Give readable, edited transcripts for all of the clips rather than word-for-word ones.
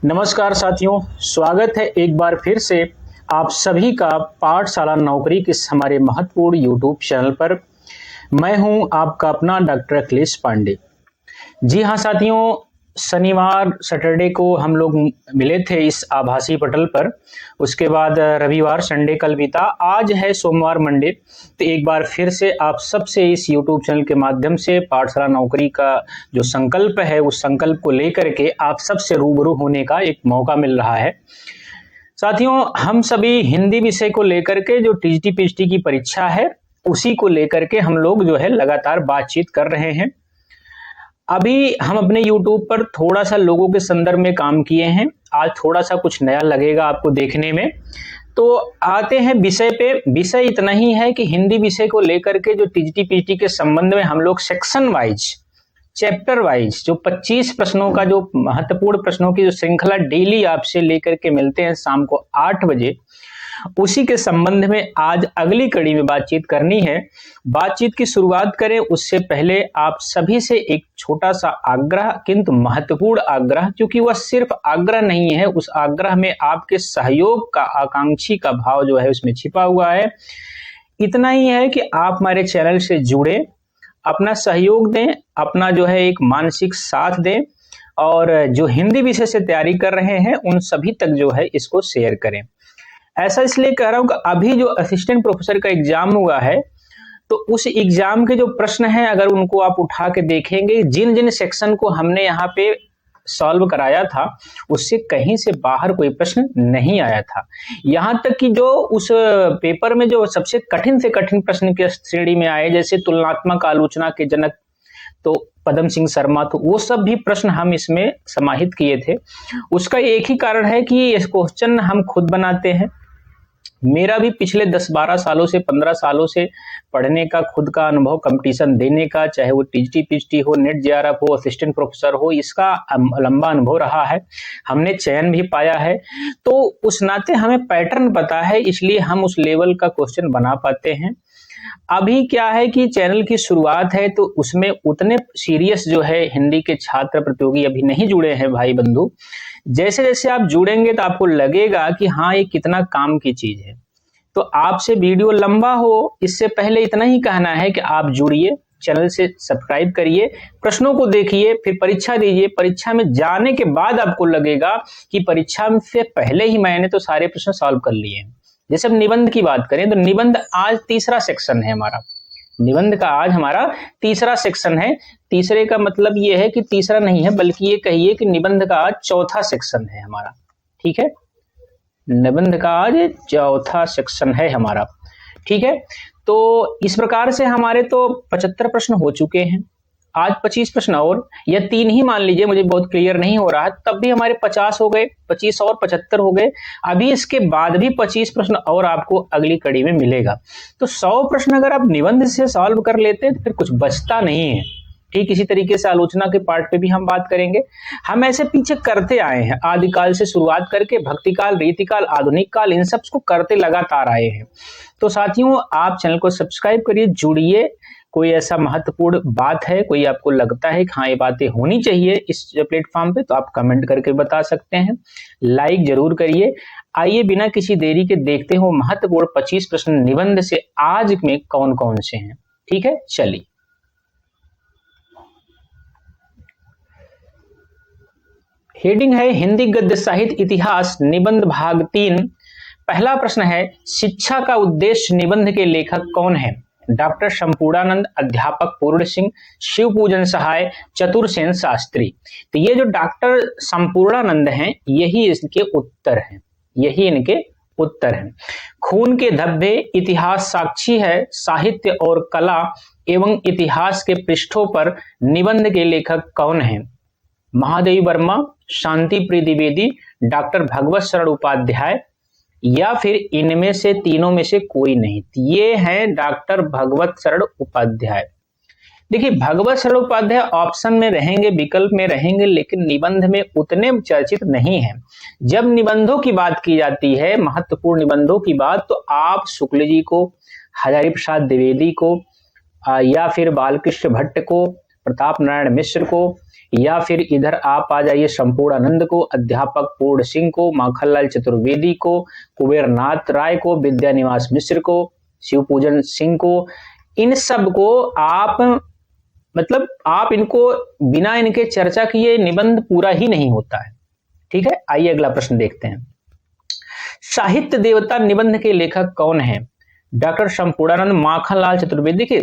नमस्कार साथियों, स्वागत है एक बार फिर से आप सभी का पाठशाला नौकरी के इस हमारे महत्वपूर्ण यूट्यूब चैनल पर। मैं हूं आपका अपना डॉक्टर अखिलेश पांडे। जी हाँ साथियों, शनिवार सैटरडे को हम लोग मिले थे इस आभासी पटल पर। उसके बाद रविवार संडे कल बीता, आज है सोमवार मंडे। तो एक बार फिर से आप सबसे इस यूट्यूब चैनल के माध्यम से पाठशाला नौकरी का जो संकल्प है उस संकल्प को लेकर के आप सबसे रूबरू होने का एक मौका मिल रहा है। साथियों, हम सभी हिंदी विषय को लेकर के जो टीजीटी पीएचडी की परीक्षा है उसी को लेकर के हम लोग जो है लगातार बातचीत कर रहे हैं। अभी हम अपने YouTube पर थोड़ा सा लोगों के संदर्भ में काम किए हैं। आज थोड़ा सा कुछ नया लगेगा आपको देखने में। तो आते हैं विषय पे। विषय इतना ही है कि हिंदी विषय को लेकर के जो टीजीटी पीएचडी के संबंध में हम लोग सेक्शन वाइज, चैप्टर वाइज जो 25 प्रश्नों का जो महत्वपूर्ण प्रश्नों की जो श्रृंखला डेली आपसे लेकर के मिलते हैं शाम को 8 बजे, उसी के संबंध में आज अगली कड़ी में बातचीत करनी है। बातचीत की शुरुआत करें उससे पहले आप सभी से एक छोटा सा आग्रह, किंतु महत्वपूर्ण आग्रह, क्योंकि वह सिर्फ आग्रह नहीं है, उस आग्रह में आपके सहयोग का, आकांक्षी का भाव जो है उसमें छिपा हुआ है। इतना ही है कि आप हमारे चैनल से जुड़े, अपना सहयोग दें, अपना जो है एक मानसिक साथ दें, और जो हिंदी विषय से तैयारी कर रहे हैं उन सभी तक जो है इसको शेयर करें। ऐसा इसलिए कह रहा हूं कि अभी जो असिस्टेंट प्रोफेसर का एग्जाम हुआ है तो उस एग्जाम के जो प्रश्न हैं अगर उनको आप उठा के देखेंगे, जिन जिन सेक्शन को हमने यहाँ पे सॉल्व कराया था उससे कहीं से बाहर कोई प्रश्न नहीं आया था। यहाँ तक कि जो उस पेपर में जो सबसे कठिन से कठिन प्रश्न के श्रेणी में आए, जैसे तुलनात्मक आलोचना के जनक तो पदम सिंह शर्मा, तो वो सब भी प्रश्न हम इसमें समाहित किए थे। उसका एक ही कारण है कि ये क्वेश्चन हम खुद बनाते हैं। मेरा भी पिछले 10-12 सालों से 15 सालों से पढ़ने का खुद का अनुभव, कंपटीशन देने का, चाहे वो टीजीटी पीएचडी हो, नेट जेआरएफ हो, असिस्टेंट प्रोफेसर हो, इसका लंबा अनुभव रहा है। हमने चयन भी पाया है, तो उस नाते हमें पैटर्न पता है, इसलिए हम उस लेवल का क्वेश्चन बना पाते हैं। अभी क्या है कि चैनल की शुरुआत है तो उसमें उतने सीरियस जो है हिंदी के छात्र प्रतियोगी अभी नहीं जुड़े हैं भाई बंधु। जैसे जैसे आप जुड़ेंगे तो आपको लगेगा कि हाँ ये कितना काम की चीज है। तो आपसे वीडियो लंबा हो इससे पहले इतना ही कहना है कि आप जुड़िए, चैनल से सब्सक्राइब करिए, प्रश्नों को देखिए, फिर परीक्षा दीजिए। परीक्षा में जाने के बाद आपको लगेगा कि परीक्षा से पहले ही मैंने तो सारे प्रश्न सॉल्व कर लिए हैं। जैसे अब निबंध की बात करें तो निबंध आज तीसरा सेक्शन है हमारा। निबंध का आज हमारा तीसरा सेक्शन है। तीसरे का मतलब ये है कि तीसरा नहीं है, बल्कि ये कहिए कि निबंध का आज चौथा सेक्शन है हमारा। ठीक है, निबंध का आज चौथा सेक्शन है हमारा। ठीक है, तो इस प्रकार से हमारे तो 75 प्रश्न हो चुके हैं। आज 25 प्रश्न और, या 3 ही मान लीजिए, मुझे बहुत क्लियर नहीं हो रहा है, तब भी हमारे 50 हो गए, 25 और 75 हो गए। अभी इसके बाद भी 25 प्रश्न और आपको अगली कड़ी में मिलेगा। तो 100 प्रश्न अगर आप निबंध से सॉल्व कर लेते हैं तो फिर कुछ बचता नहीं है। ठीक इसी तरीके से आलोचना के पार्ट पे भी हम बात करेंगे। हम ऐसे पीछे करते आए हैं, आदिकाल से शुरुआत करके भक्तिकाल, रीतिकाल, आधुनिक काल, इन सब को करते लगातार आए हैं। तो साथियों, आप चैनल को सब्सक्राइब करिए, जुड़िए। कोई ऐसा महत्वपूर्ण बात है, कोई आपको लगता है कि हाँ ये बातें होनी चाहिए इस प्लेटफॉर्म पे, तो आप कमेंट करके बता सकते हैं। लाइक जरूर करिए। आइए बिना किसी देरी के देखते हो महत्वपूर्ण 25 प्रश्न निबंध से आज में कौन कौन से हैं। ठीक है, चलिए। हेडिंग है हिंदी गद्य साहित्य इतिहास, निबंध भाग 3। पहला प्रश्न है, शिक्षा का उद्देश्य निबंध के लेखक कौन है? डॉक्टर संपूर्णानंद, अध्यापक पूर्ण सिंह, शिव पूजन सहाय, चतुरसेन शास्त्री। तो ये जो डॉक्टर संपूर्णानंद हैं यही इनके उत्तर हैं, यही इनके उत्तर हैं। खून के धब्बे, इतिहास साक्षी है, साहित्य और कला एवं इतिहास के पृष्ठों पर निबंध के लेखक कौन हैं? महादेवी वर्मा, शांति प्रिय द्विवेदी, डॉक्टर भगवत शरण उपाध्याय, या फिर इनमें से तीनों में से कोई नहीं। ये हैं डॉक्टर भगवत शरण उपाध्याय। देखिए, भगवत शरण उपाध्याय ऑप्शन में रहेंगे, विकल्प में रहेंगे, लेकिन निबंध में उतने चर्चित नहीं है। जब निबंधों की बात की जाती है, महत्वपूर्ण निबंधों की बात, तो आप शुक्ल जी को, हजारी प्रसाद द्विवेदी को, या फिर बालकृष्ण भट्ट को, प्रताप नारायण मिश्र को, या फिर इधर आप आ जाइए संपूर्णानंद को, अध्यापक पूर्ण सिंह को, माखनलाल चतुर्वेदी को, कुबेरनाथ राय को, विद्यानिवास मिश्र को, शिवपूजन सिंह को, इन सब को आप मतलब आप इनको बिना इनके चर्चा किए निबंध पूरा ही नहीं होता है। ठीक है, आइए अगला प्रश्न देखते हैं। साहित्य देवता निबंध के लेखक कौन है? डॉक्टर संपूर्णानंद, माखनलाल चतुर्वेदी के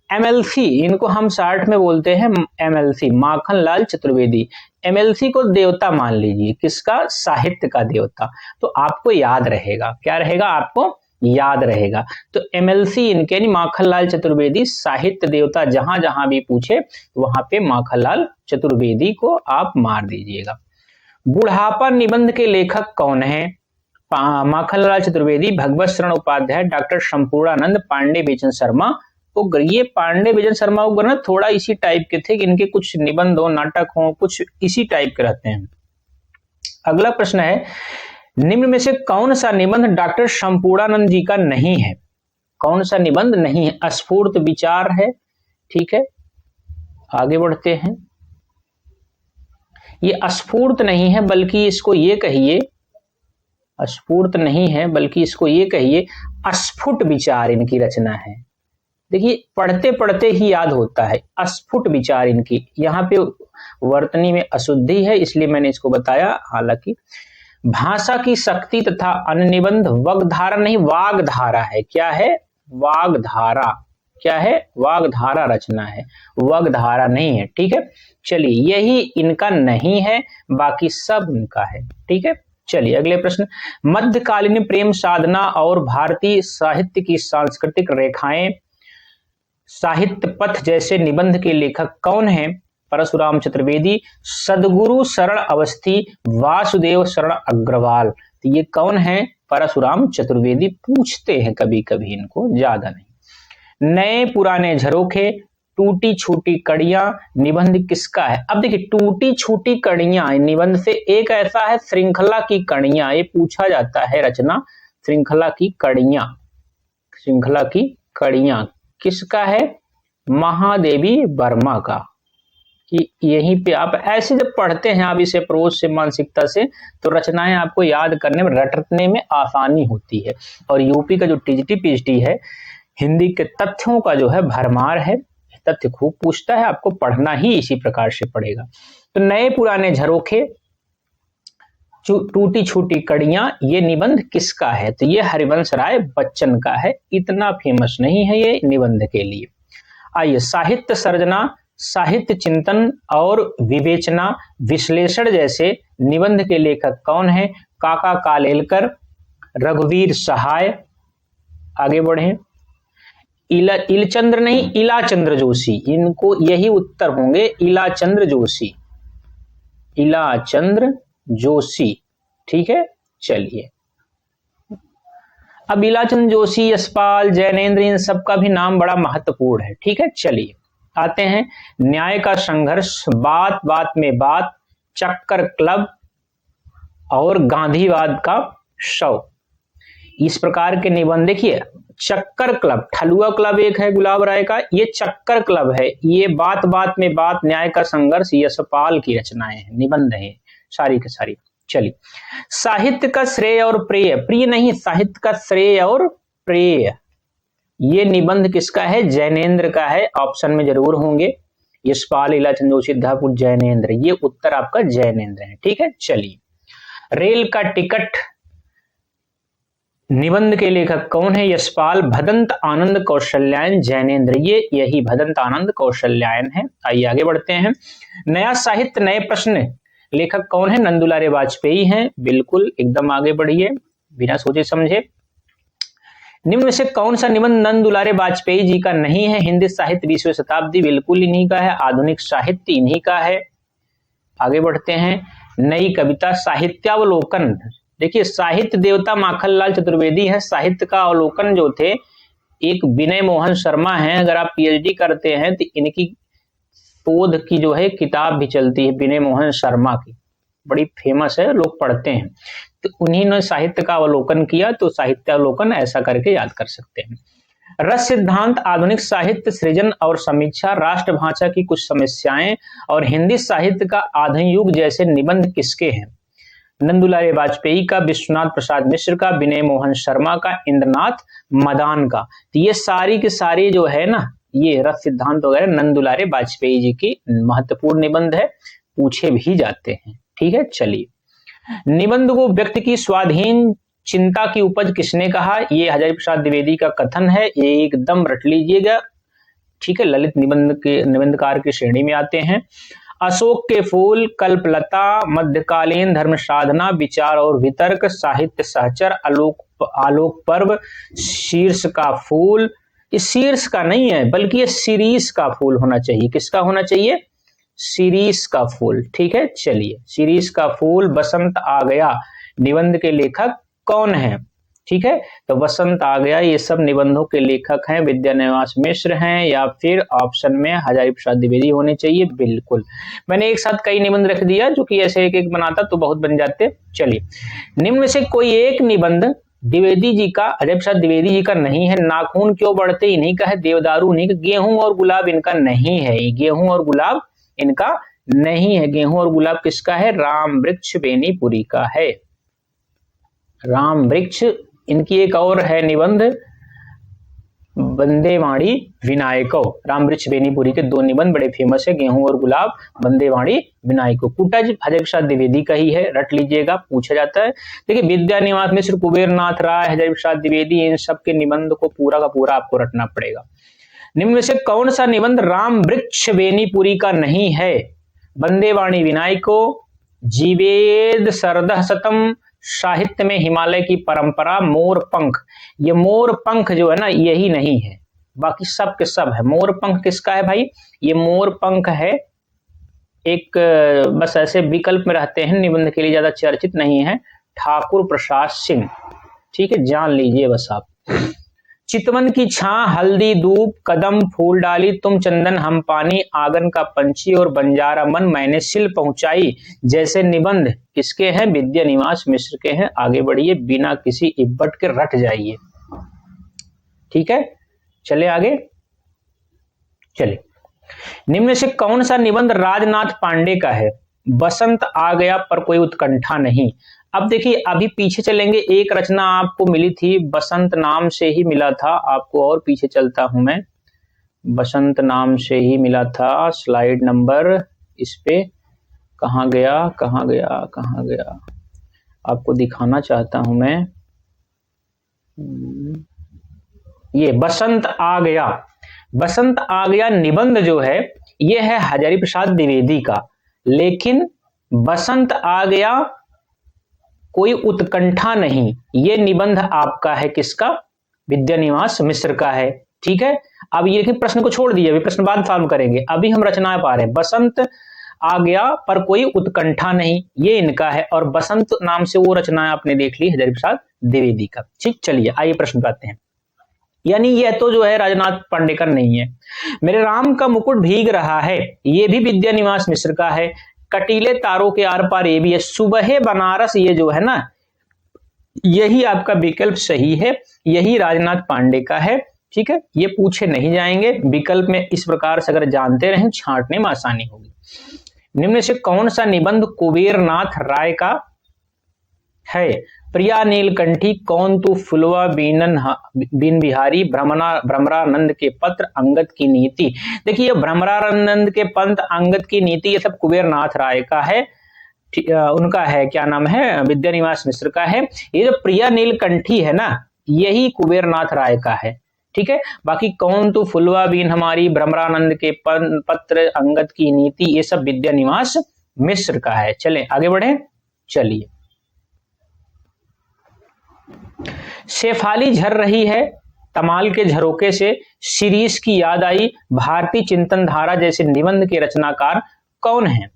एमएलसी, इनको हम शॉर्ट में बोलते हैं एमएलसी, माखनलाल चतुर्वेदी। एमएलसी को देवता मान लीजिए, किसका? साहित्य का देवता। तो आपको याद रहेगा, क्या रहेगा? आपको याद रहेगा। तो एमएलसी इनके यानी माखनलाल चतुर्वेदी साहित्य देवता, जहां जहां भी पूछे वहां पे माखनलाल चतुर्वेदी को आप मार दीजिएगा। बुढ़ापा निबंध के लेखक कौन है? माखनलाल चतुर्वेदी, भगवत शरण उपाध्याय, डॉक्टर संपूर्णानंद, पांडे बेचन शर्मा। तो ये पांडे बेचन शर्मा को ना थोड़ा इसी टाइप के थे कि इनके कुछ निबंध हो, नाटक हो, कुछ इसी टाइप के रहते हैं। अगला प्रश्न है, निम्न में से कौन सा निबंध डॉक्टर संपूर्णानंद जी का नहीं है? कौन सा निबंध नहीं है? अस्फूर्त विचार है। ठीक है, आगे बढ़ते हैं। ये अस्फूर्त नहीं है, बल्कि इसको ये कहिए, अस्फूर्त नहीं है बल्कि इसको ये कहिए अस्फुट विचार इनकी रचना है। देखिए पढ़ते पढ़ते ही याद होता है, अस्फुट विचार इनकी। यहाँ पे वर्तनी में अशुद्धि है इसलिए मैंने इसको बताया। हालांकि भाषा की शक्ति तथा अन्य निबंध वगधारा नहीं, वागधारा है। क्या है? वागधारा। क्या है? वागधारा रचना है, वगधारा नहीं है। ठीक है, चलिए यही इनका नहीं है, बाकी सब इनका है। ठीक है, चलिए अगले प्रश्न। मध्यकालीन प्रेम साधना और भारतीय साहित्य की सांस्कृतिक रेखाएं, साहित्य पथ जैसे निबंध के लेखक कौन हैं? परशुराम चतुर्वेदी, सदगुरु शरण अवस्थी, वासुदेव शरण अग्रवाल। तो ये कौन है? परशुराम चतुर्वेदी। पूछते हैं कभी कभी इनको, ज्यादा नहीं। नए पुराने झरोखे, टूटी छूटी कड़ियां निबंध किसका है? अब देखिए टूटी छूटी कड़ियां निबंध से एक ऐसा है श्रृंखला की कड़ियां, ये पूछा जाता है रचना। श्रृंखला की कड़ियां, श्रृंखला की कड़ियां किसका है? महादेवी वर्मा का। कि यहीं पे आप ऐसे जब पढ़ते हैं आप इसे प्रोज से, मानसिकता से, तो रचनाएं आपको याद करने में, रटने में आसानी होती है। और यूपी का जो टीजीटी पीएचडी है, हिंदी के तथ्यों का जो है भरमार है, तथ्य खूब पूछता है, आपको पढ़ना ही इसी प्रकार से पड़ेगा। तो नए पुराने झरोखे, टूटी छूटी कड़ियां, ये निबंध किसका है? तो ये हरिवंश राय बच्चन का है। इतना फेमस नहीं है ये निबंध के लिए। आइए, साहित्य सर्जना, साहित्य चिंतन और विवेचना, विश्लेषण जैसे निबंध के लेखक कौन है? काका कालेलकर, रघुवीर सहाय। आगे बढ़े। इलचंद्र नहीं, इलाचंद्र जोशी, इनको यही उत्तर होंगे, इलाचंद्र जोशी, इलाचंद्र जोशी। ठीक है, चलिए अब इलाचंद्र जोशी, यशपाल, जैनेन्द्र, इन सबका भी नाम बड़ा महत्वपूर्ण है। ठीक है, चलिए आते हैं। न्याय का संघर्ष, बात बात में बात, चक्कर क्लब और गांधीवाद का शव, इस प्रकार के निबंध। देखिए चक्कर क्लब, ठलुआ क्लब एक है गुलाब राय का, ये चक्कर क्लब है। ये बात बात में बात, न्याय का संघर्ष, यशपाल की रचनाएं हैं, निबंध है सारी की सारी। चलिए, साहित्य का श्रेय और प्रेय, प्रिय नहीं, साहित्य का श्रेय और प्रेय, ये निबंध किसका है? जैनेन्द्र का है। ऑप्शन में जरूर होंगे, यशपाल, इलाचंद्र जोशी, धापुर, जैनेन्द्र, ये उत्तर आपका जैनेन्द्र है। ठीक है, चलिए। रेल का टिकट निबंध के लेखक कौन है? यशपाल, भदंत आनंद कौशल्यायन, जैनेन्द्र, ये यही भदंत आनंद कौशल्यायन है। आइए आगे बढ़ते हैं। नया साहित्य नए प्रश्न, लेखक कौन है? नंदुलारे वाजपेयी हैं। बिल्कुल एकदम आगे बढ़िए बिना सोचे समझे। निम्न में से कौन सा निबंध नंदुलारे वाजपेयी जी का नहीं है? हिंदी साहित्य 20वीं शताब्दी, बिल्कुल इन्हीं का है। आधुनिक साहित्य इन्हीं का है। आगे बढ़ते हैं। नई कविता, साहित्यावलोकन, देखिए साहित्य देवता माखनलाल चतुर्वेदी है। साहित्य का अवलोकन जो थे एक विनय मोहन शर्मा हैं। अगर आप पीएचडी करते हैं तो इनकी शोध की जो है किताब भी चलती है, विनय मोहन शर्मा की, बड़ी फेमस है, लोग पढ़ते हैं। तो उन्हीं ने साहित्य का अवलोकन किया, तो साहित्यावलोकन ऐसा करके याद कर सकते हैं। रस सिद्धांत, आधुनिक साहित्य सृजन और समीक्षा, राष्ट्रभाषा की कुछ समस्याएं और हिंदी साहित्य का आधुनिक युग जैसे निबंध किसके हैं? नंदुलाल वाजपेयी का, विश्वनाथ प्रसाद मिश्र का, विनय मोहन शर्मा का, इंद्रनाथ मदान का। तो ये सारी के सारी जो है ना, ये रस सिद्धांत वगैरह नंदुलाल वाजपेयी जी की महत्वपूर्ण निबंध है, पूछे भी जाते हैं। ठीक है, चलिए। निबंध को व्यक्ति की स्वाधीन चिंता की उपज किसने कहा? ये हजारी प्रसाद द्विवेदी का कथन है, ये एकदम रट लीजिएगा। ठीक है, ललित निबंध के निबंधकार की श्रेणी में आते हैं। अशोक के फूल, कल्पलता, मध्यकालीन धर्म साधना, विचार और वितर्क, साहित्य सहचर, आलोक पर्व, शीर्ष का फूल। इस शीर्ष का नहीं है बल्कि ये सीरीज का फूल होना चाहिए। किसका होना चाहिए? सीरीज का फूल। ठीक है, चलिए। सीरीज का फूल, बसंत आ गया निबंध के लेखक कौन है? ठीक है, तो बसंत आ गया ये सब निबंधों के लेखक हैं विद्यानिवास मिश्र हैं, या फिर ऑप्शन में हजारी प्रसाद द्विवेदी होने चाहिए। बिल्कुल, मैंने एक साथ कई निबंध रख दिया जो कि ऐसे एक एक बनाता तो बहुत बन जाते। चलिए, निम्न में से कोई एक निबंध द्विवेदी जी का, हजारी प्रसाद द्विवेदी जी का नहीं है। नाखून क्यों बढ़ते इन्हीं का है, देवदारू नहीं। गेहूं और गुलाब इनका नहीं है, गेहूं और गुलाब इनका नहीं है। गेहूं और गुलाब किसका है? राम वृक्ष बेनीपुरी का है। राम वृक्ष। इनकी एक और है निबंध, बंदेवाड़ी विनायको। राम वृक्ष बेनीपुरी के दो निबंध बड़े फेमस है, गेहूं और गुलाब, बंदेवाड़ी विनायको। कुटज हजारी प्रसाद द्विवेदी का ही है, रट लीजिएगा, पूछा जाता है। देखिए, विद्यानिवास मिश्र, कुबेरनाथ राय, हजारी प्रसाद द्विवेदी, इन सब के निबंध को पूरा का पूरा आपको रटना पड़ेगा। निम्न में से कौन सा निबंध राम वृक्ष बेनीपुरी का नहीं है? बंदेवाड़ी विनायको, जीवेद सरदह शतम, साहित्य में हिमालय की परंपरा, मोर पंख। ये मोर पंख जो है ना, यही नहीं है, बाकी सब के सब है। मोर पंख किसका है भाई? ये मोर पंख है एक, बस ऐसे विकल्प में रहते हैं, निबंध के लिए ज्यादा चर्चित नहीं है, ठाकुर प्रसाद सिंह। ठीक है, जान लीजिए बस आप। चितवन की छां, हल्दी धूप, कदम फूल डाली, तुम चंदन हम पानी, आंगन का पंछी और बंजारा मन, मैंने सिल पहुंचाई जैसे निबंध किसके हैं? विद्यानिवास मिश्र के हैं। आगे बढ़िए, बिना किसी इब्बट के रट जाइए। ठीक है, चले आगे। चलिए, निम्न से कौन सा निबंध राजनाथ पांडे का है? बसंत आ गया पर कोई उत्कंठा नहीं। अब देखिए, अभी पीछे चलेंगे, एक रचना आपको मिली थी, बसंत नाम से ही मिला था आपको, और पीछे चलता हूं मैं, बसंत नाम से ही मिला था। स्लाइड नंबर इस पे कहाँ गया, कहाँ गया, कहाँ गया, आपको दिखाना चाहता हूं मैं। ये बसंत आ गया, बसंत आ गया निबंध जो है ये है हजारी प्रसाद द्विवेदी का, लेकिन बसंत आ गया कोई उत्कंठा नहीं, ये निबंध आपका है किसका? विद्यानिवास मिश्र का है। ठीक है, अब ये प्रश्न को छोड़ दिए, अभी प्रश्न बाद सॉल्व करेंगे, अभी हम रचनाएं पा रहे हैं। बसंत आ गया पर कोई उत्कंठा नहीं, ये इनका है, और बसंत नाम से वो रचनाएं आपने देख ली हजारी प्रसाद द्विवेदी का। ठीक, चलिए आइए प्रश्न पाते हैं। यानी ये तो जो है राजनाथ पांडे का नहीं है। मेरे राम का मुकुट भीग रहा है, ये भी विद्यानिवास मिश्र का है। कटीले तारों के आर पार, ये भी है। सुबह बनारस, ये जो है ना, यही आपका विकल्प सही है, यही राजनाथ पांडे का है। ठीक है, ये पूछे नहीं जाएंगे, विकल्प में इस प्रकार से अगर जानते रहें छांटने में आसानी होगी। निम्न से कौन सा निबंध कुबेरनाथ राय का है? प्रिया नीलकंठी, कौन तू फुलवा बीन बिहारी, भ्रमरानंद के पत्र, अंगद की नीति। देखिए, भ्रमरानंद के पंत, अंगद की नीति, ये सब कुबेरनाथ राय का है, उनका है, क्या नाम है, विद्यानिवास मिश्र का है। ये जो प्रिया नीलकंठी है ना, यही कुबेरनाथ राय का है। ठीक है, बाकी कौन तू फुलवा बीन हमारी, भ्रमरानंद के पत्र, अंगद की नीति, ये सब विद्यानिवास मिश्र का है। चलें आगे बढ़े। चलिए, शेफाली झर रही है, तमाल के झरोके से, शिरीष की याद आई, भारतीय चिंतन धारा जैसे निबंध के रचनाकार कौन है?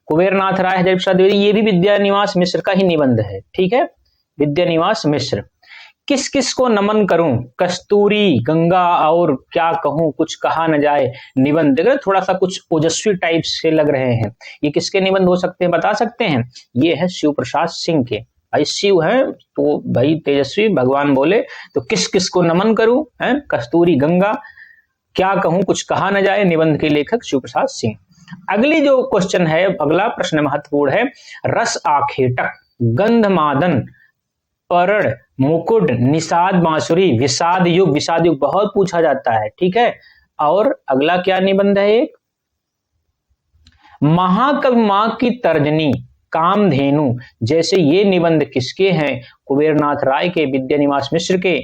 कुबेरनाथ राय, हजारी प्रसाद द्विवेदी, ये भी विद्यानिवास मिश्र का ही निबंध है। ठीक है, विद्यानिवास मिश्र। किस किस को नमन करूं, कस्तूरी, गंगा और क्या कहूं, कुछ कहा न जाए निबंध। देख रहे, थोड़ा सा कुछ ओजस्वी टाइप से लग रहे हैं, ये किसके निबंध हो सकते हैं, बता सकते हैं? ये है शिव प्रसाद सिंह के। भाई शिव है तो भाई तेजस्वी भगवान बोले तो किस किस को नमन करूं, है कस्तूरी गंगा, क्या कहूं कुछ कहा न जाए, निबंध के लेखक शिव प्रसाद सिंह। अगली जो क्वेश्चन है, अगला प्रश्न महत्वपूर्ण है। रस आखेटक, गंधमादन, परण, मुकुट, निषाद बांसुरी, विषाद युग बहुत पूछा जाता है, ठीक है। और अगला क्या निबंध है, एक महाकवि मां की तर्जनी, कामधेनु, जैसे ये निबंध किसके हैं, कुबेरनाथ राय के, विद्यानिवास मिश्र के,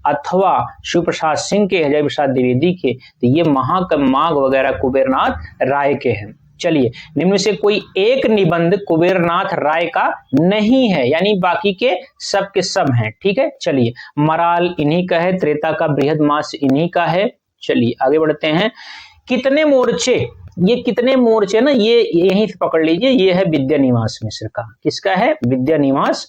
अथवा शिव प्रसाद सिंह के, अजय प्रसाद द्विवेदी के। तो ये महाकवि माग वगैरह कुबेरनाथ राय के हैं। चलिए, निम्न से कोई एक निबंध कुबेरनाथ राय का नहीं है, यानी बाकी के सब हैं, ठीक है। चलिए, मराल इन्हीं का है, त्रेता का बृहदमास इन्हीं का है। चलिए आगे बढ़ते हैं। कितने मोर्चे, ये कितने मोर्चे ना, ये यहीं से पकड़ लीजिए, ये है विद्यानिवास मिश्र का। किसका है, विद्यानिवास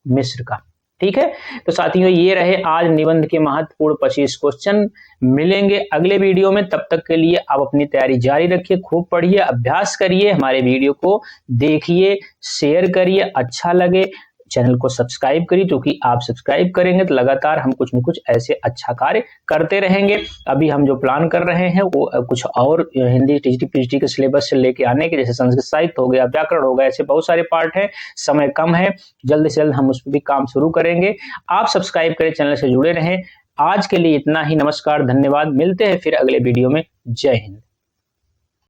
मिश्र का, ठीक है। तो साथियों, ये रहे आज निबंध के महत्वपूर्ण 25 क्वेश्चन। मिलेंगे अगले वीडियो में, तब तक के लिए आप अपनी तैयारी जारी रखिए, खूब पढ़िए, अभ्यास करिए, हमारे वीडियो को देखिए, शेयर करिए, अच्छा लगे चैनल को सब्सक्राइब करिए, क्योंकि आप सब्सक्राइब करेंगे तो लगातार हम कुछ न कुछ ऐसे अच्छा कार्य करते रहेंगे। अभी हम जो प्लान कर रहे हैं वो कुछ और हिंदी टीजीटी पीजीटी के सिलेबस से लेके आने के, जैसे संस्कृत साहित्य हो गया, व्याकरण हो गया, ऐसे बहुत सारे पार्ट हैं। समय कम है, जल्द से जल्द हम उस पर भी काम शुरू करेंगे। आप सब्सक्राइब करें, चैनल से जुड़े रहें। आज के लिए इतना ही, नमस्कार, धन्यवाद, मिलते हैं फिर अगले वीडियो में। जय हिंद।